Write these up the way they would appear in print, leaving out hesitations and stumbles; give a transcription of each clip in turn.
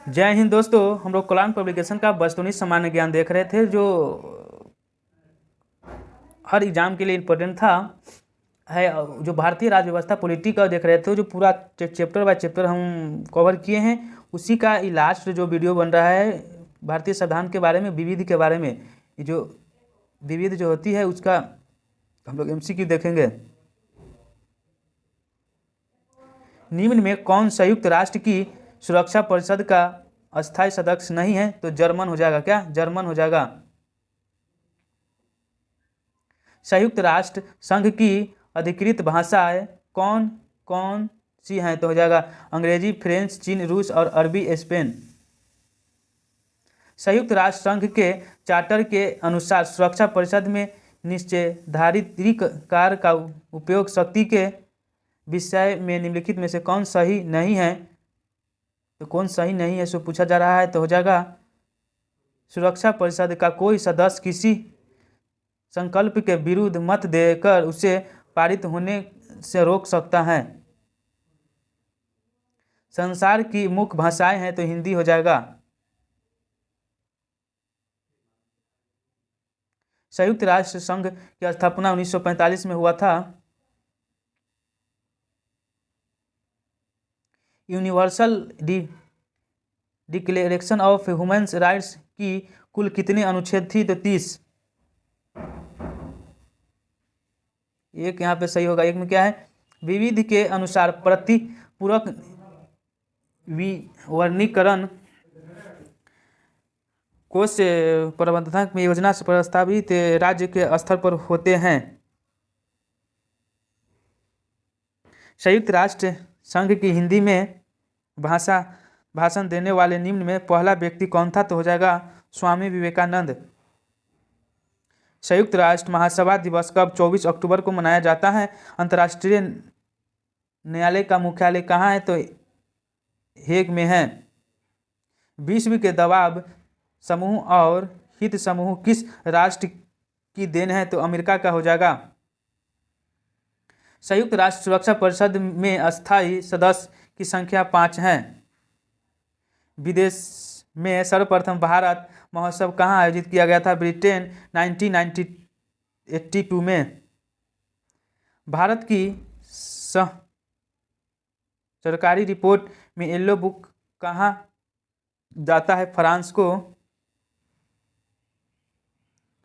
जय हिंद दोस्तों। हम लोग कलाम पब्लिकेशन का बस्तूनी सामान्य ज्ञान देख रहे थे जो हर एग्जाम के लिए इम्पोर्टेंट था। है जो भारतीय राज्य व्यवस्था पॉलिटी का देख रहे थे, जो पूरा चैप्टर बाय चैप्टर हम कवर किए हैं, उसी का लास्ट जो वीडियो बन रहा है भारतीय संविधान के बारे में, विविध के बारे में। ये जो विविध जो होती है उसका हम लोग एमसीक्यू देखेंगे। निम्न में कौन संयुक्त राष्ट्र की सुरक्षा परिषद का अस्थायी सदस्य नहीं है? तो जर्मन हो जाएगा। क्या जर्मन हो जाएगा? संयुक्त राष्ट्र संघ की अधिकृत भाषाएं कौन कौन सी हैं? तो हो जाएगा अंग्रेजी, फ्रेंच, चीन, रूस और अरबी स्पेन। संयुक्त राष्ट्र संघ के चार्टर के अनुसार सुरक्षा परिषद में निश्चयधारित कार्य का उपयोग शक्ति के विषय में निम्नलिखित में से कौन सही नहीं है? तो कौन सही नहीं है सो पूछा जा रहा है। तो हो जाएगा सुरक्षा परिषद का कोई सदस्य किसी संकल्प के विरुद्ध मत देकर उसे पारित होने से रोक सकता है। संसार की मुख्य भाषाएं हैं तो हिंदी हो जाएगा। संयुक्त राष्ट्र संघ की स्थापना 1945 में हुआ था। Universal declaration of human rights की कुल कितने अनुच्छेद थी? तो 30। एक यहाँ पे सही होगा। एक में क्या है? विविध के अनुसार प्रतिपूरक वर्गीकरण कोष प्रबंधन में योजना से प्रस्तावित राज्य के स्तर पर होते हैं। संयुक्त राष्ट्र संघ की हिंदी में भाषण देने वाले निम्न में पहला व्यक्ति कौन था? तो हो जाएगा स्वामी विवेकानंद। संयुक्त राष्ट्र महासभा दिवस कब 24 अक्टूबर को मनाया जाता है? अंतर्राष्ट्रीय न्यायालय का मुख्यालय कहाँ है? तो हेग में है। विश्व के दबाव समूह और हित समूह किस राष्ट्र की देन है? तो अमेरिका का हो जाएगा। संयुक्त राष्ट्र सुरक्षा परिषद में अस्थायी सदस्य की संख्या 5 है। विदेश में सर्वप्रथम भारत महोत्सव कहाँ आयोजित किया गया था? ब्रिटेन 1982 में। भारत की सरकारी रिपोर्ट में येलो बुक कहाँ जाता है? फ्रांस को।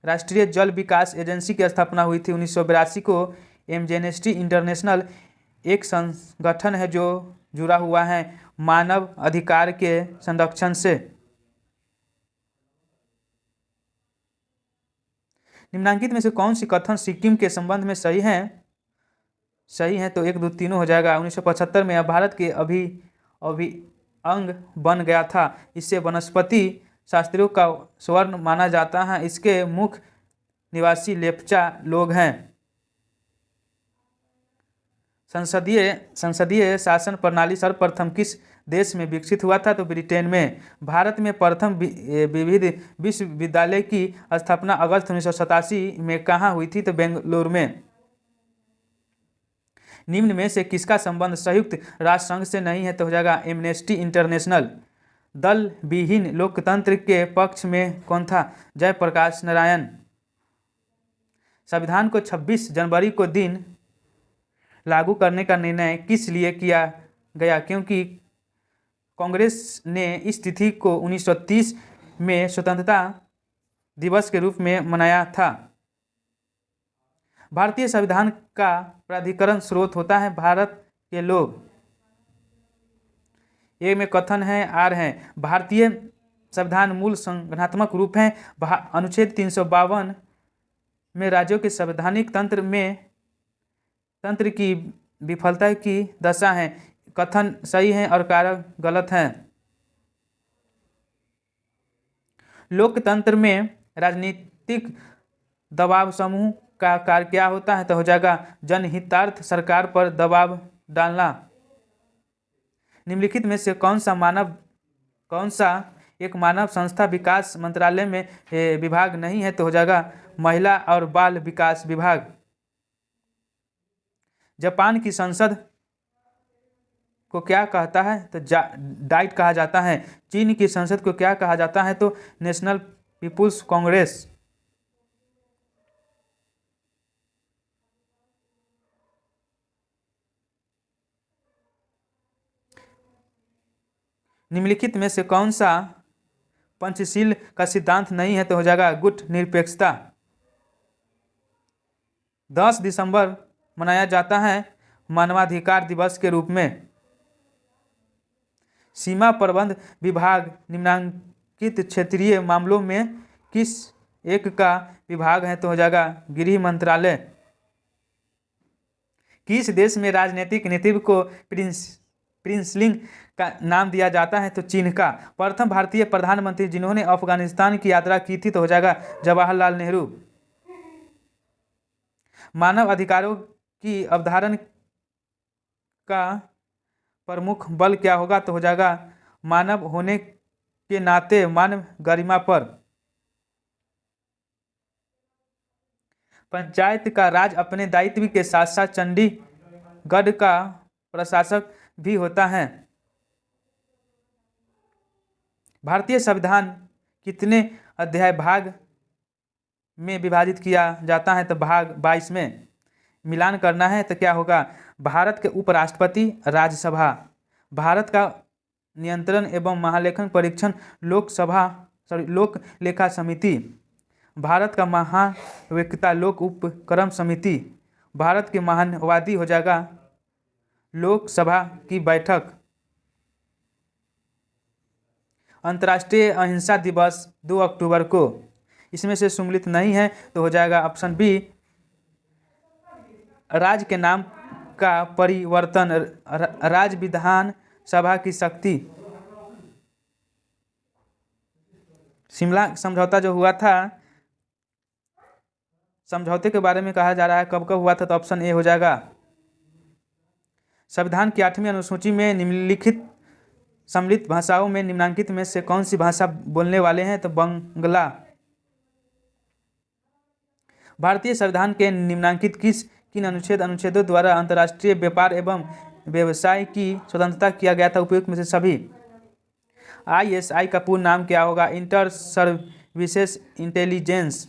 राष्ट्रीय जल विकास एजेंसी की स्थापना हुई थी 1982 को। एमनेस्टी इंटरनेशनल एक संगठन है जो जुड़ा हुआ है मानव अधिकार के संरक्षण से। निम्नलिखित में से कौन सी कथन सिक्किम के संबंध में सही है? सही है तो 1, 2, 3 हो जाएगा। 1975 में भारत के अभी अंग बन गया था। इससे वनस्पति शास्त्रियों का स्वर्ण माना जाता है। इसके मुख्य निवासी लेप्चा लोग हैं। संसदीय शासन प्रणाली सर्वप्रथम किस देश में विकसित हुआ था? तो ब्रिटेन में। भारत में प्रथम विविध विश्वविद्यालय की स्थापना अगस्त 1987 में कहाँ हुई थी? तो बेंगलुरु में। निम्न में से किसका संबंध संयुक्त राष्ट्र संघ से नहीं है? तो हो जाएगा एमनेस्टी इंटरनेशनल। दल विहीन लोकतंत्र के पक्ष में कौन था? जयप्रकाश नारायण। संविधान को 26 जनवरी को दिन लागू करने का निर्णय किस लिए किया गया? क्योंकि कांग्रेस ने इस तिथि को 1930 में स्वतंत्रता दिवस के रूप में मनाया था। भारतीय संविधान का प्राधिकरण स्रोत होता है भारत के लोग। ए में कथन है, आर है। भारतीय संविधान मूल संगठनात्मक रूप है। अनुच्छेद 352 में राज्यों के संवैधानिक तंत्र की विफलता की दशा है। कथन सही है और कारक गलत है। लोकतंत्र में राजनीतिक दबाव समूह का कार्य क्या होता है? तो हो जाएगा जनहितार्थ सरकार पर दबाव डालना। निम्नलिखित में से कौन सा एक मानव संस्था विकास मंत्रालय में विभाग नहीं है? तो हो जाएगा महिला और बाल विकास विभाग। जापान की संसद को क्या कहता है? तो डाइट कहा जाता है। चीन की संसद को क्या कहा जाता है? तो नेशनल पीपुल्स कांग्रेस। निम्नलिखित में से कौन सा पंचशील का सिद्धांत नहीं है? तो हो जाएगा गुट निरपेक्षता। 10 दिसंबर मनाया जाता है मानवाधिकार दिवस के रूप में। सीमा प्रबंध विभाग निम्नलिखित क्षेत्रीय मामलों में किस एक का विभाग है? तो हो जाएगा गृह मंत्रालय। किस देश में राजनीतिक नेतृत्व को प्रिंसलिंग का नाम दिया जाता है? तो चीन का। प्रथम भारतीय प्रधानमंत्री जिन्होंने अफगानिस्तान की यात्रा की थी? तो हो जाएगा जवाहरलाल नेहरू। मानव अधिकारों की अवधारणा का प्रमुख बल क्या होगा? तो हो जाएगा मानव होने के नाते मानव गरिमा पर। पंचायत का राज अपने दायित्व के साथ साथ चंडीगढ़ का प्रशासक भी होता है। भारतीय संविधान कितने अध्याय भाग में विभाजित किया जाता है? तो भाग 22 में। मिलान करना है तो क्या होगा? भारत के उपराष्ट्रपति, राज्यसभा, भारत का नियंत्रण एवं महालेखन परीक्षण लोक लेखा समिति, भारत का महावेक्ता लोक उपक्रम समिति, भारत के महानवादी हो जाएगा लोकसभा की बैठक। अंतर्राष्ट्रीय अहिंसा दिवस 2 अक्टूबर को। इसमें से सम्मिलित नहीं है तो हो जाएगा ऑप्शन बी राज्य के नाम का परिवर्तन, राज्य विधान सभा की शक्ति। शिमला समझौता जो हुआ था, समझौते के बारे में कहा जा रहा है कब कब हुआ था? तो ऑप्शन ए हो जाएगा। संविधान की 8वीं अनुसूची में निम्नलिखित सम्मिलित भाषाओं में निम्नांकित में से कौन सी भाषा बोलने वाले हैं? तो बंगला। भारतीय संविधान के निम्नांकित किन अनुच्छेदों द्वारा अंतर्राष्ट्रीय व्यापार एवं व्यवसाय की स्वतंत्रता किया गया था? उपयुक्त में से सभी। ISI का पूर्ण नाम क्या होगा? Inter services intelligence.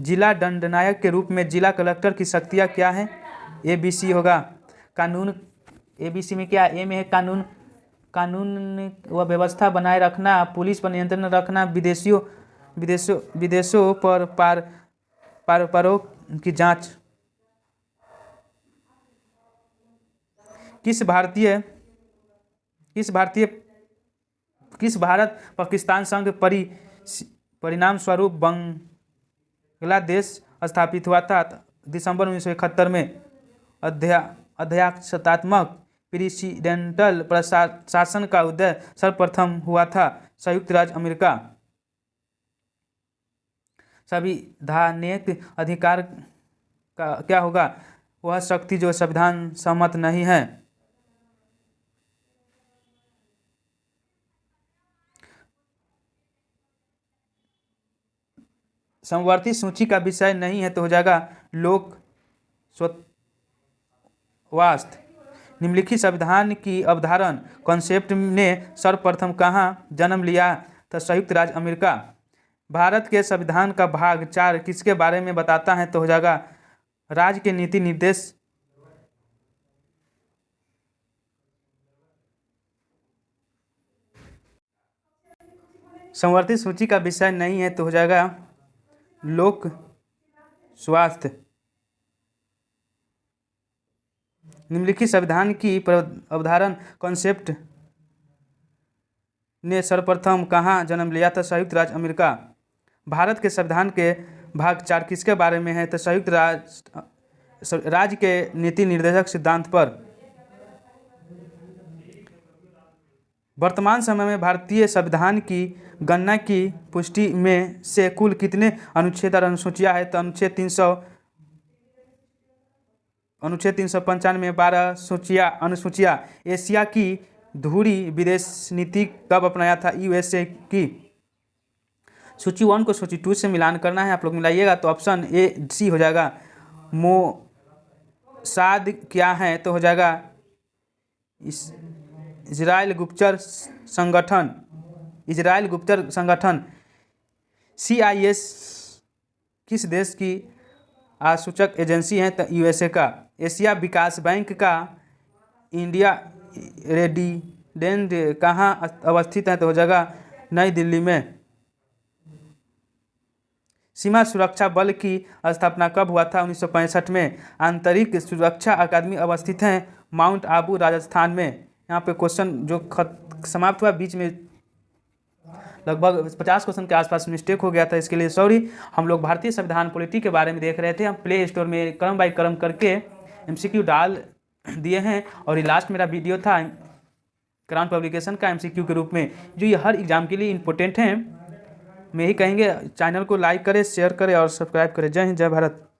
जिला दंडनायक के रूप में जिला कलेक्टर की शक्तियाँ क्या हैं? ABC होगा। कानून, ABC में क्या? ए में है कानून व व्यवस्था बनाए रखना, पुलिस पर नियंत्रण रखना, विदेशों पर पारों की जांच। किस भारत पाकिस्तान संघ परिणाम स्वरूप बांग्लादेश स्थापित हुआ था? दिसंबर 1971 में। अध्यक्षतात्मक प्रेसिडेंटल प्रशासन का उदय सर्वप्रथम हुआ था? संयुक्त राज्य अमेरिका। संवैधानिक अधिकार का क्या होगा? वह शक्ति जो संविधान सम्मत नहीं है। समवर्ती सूची का विषय नहीं है तो हो जाएगा लोक स्वास्थ्य। निम्नलिखित संविधान की अवधारण कॉन्सेप्ट ने सर्वप्रथम कहाँ जन्म लिया? तो संयुक्त राज्य अमेरिका। भारत के संविधान का भाग 4 किसके बारे में बताता है? तो हो जाएगा राज्य के नीति निर्देश। समवर्ती सूची का विषय नहीं है तो हो जाएगा लोक स्वास्थ्य। निम्नलिखित संविधान की अवधारण कॉन्सेप्ट ने सर्वप्रथम कहाँ जन्म लिया? था संयुक्त राज्य अमेरिका। भारत के संविधान के भाग 4 किसके बारे में है? तो संयुक्त राज्य के नीति निर्देशक सिद्धांत पर। वर्तमान समय में भारतीय संविधान की गणना की पुष्टि में से कुल कितने अनुच्छेद और अनुसूचियाँ हैं? तो अनुच्छेद 395 12 अनुसूचियाँ। एशिया की धुरी विदेश नीति कब अपनाया था? USA की। सूची 1 को सूची 2 से मिलान करना है, आप लोग मिलाइएगा तो ऑप्शन ए सी हो जाएगा। मोसाद क्या है? तो हो जाएगा इस इजराइल गुप्तचर संगठन CIS किस देश की आसूचक एजेंसी है? तो USA का। एशिया विकास बैंक का इंडिया रेजिडेंट कहाँ अवस्थित है? तो हो जाएगा नई दिल्ली में। सीमा सुरक्षा बल की स्थापना कब हुआ था? 1965 में। आंतरिक सुरक्षा अकादमी अवस्थित है माउंट आबू राजस्थान में। यहाँ पे क्वेश्चन जो समाप्त हुआ बीच में लगभग 50 क्वेश्चन के आसपास मिस्टेक हो गया था, इसके लिए सॉरी। हम लोग भारतीय संविधान पॉलिटी के बारे में देख रहे थे। हम प्ले स्टोर में क्रम बाय क्रम करके MCQ डाल दिए हैं और ये लास्ट मेरा वीडियो था क्राउन पब्लिकेशन का MCQ के रूप में, जो ये हर एग्जाम के लिए इम्पोर्टेंट हैं। मैं ही कहेंगे चैनल को लाइक करें, शेयर करें और सब्सक्राइब करें। जय हिंद, जय भारत।